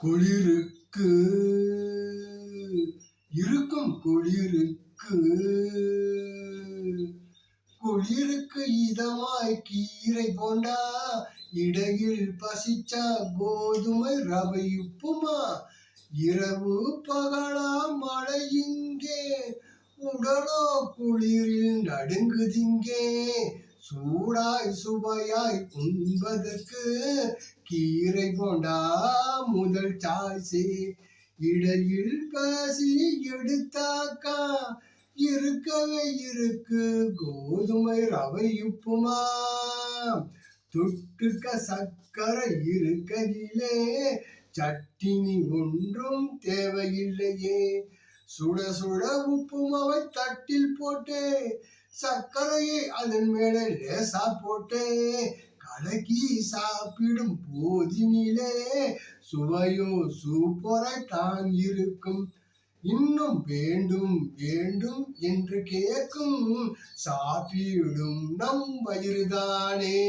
குளிருக்கு இருக்கும் குளிருக்கு குளிருக்கு இதமாய் கீரை போண்டா இடையில் பசிச்சா கோதுமை ரவை உப்புமா இரவு பகலா மழை இங்கே உடலோ குளிரில் நடுங்குதிங்கே சூடாய் சுவையாய் உண்பதற்கு கீரை போண்டா முதல் சாய்ஸே இடையில் பசி எடுத்தாக்கா இருக்கவே இருக்கு கோதுமை ரவை உப்புமா தொட்டுக்க சக்கரை இருக்கையிலே சட்டினி ஒன்றும் தேவையில்லையே சுட சுட உப்புமாவை தட்டில் போட்டே சர்க்கரையை அதன் மேலே லேசா போட்டே கலக்கி சாப்பிடும் போதினிலே சுவையோ சூப்பராய் தான் இருக்கும் இன்னும் வேண்டும் வேண்டும் என்று கேட்கும் சாப்பிடும் நம் வயிறுதானே.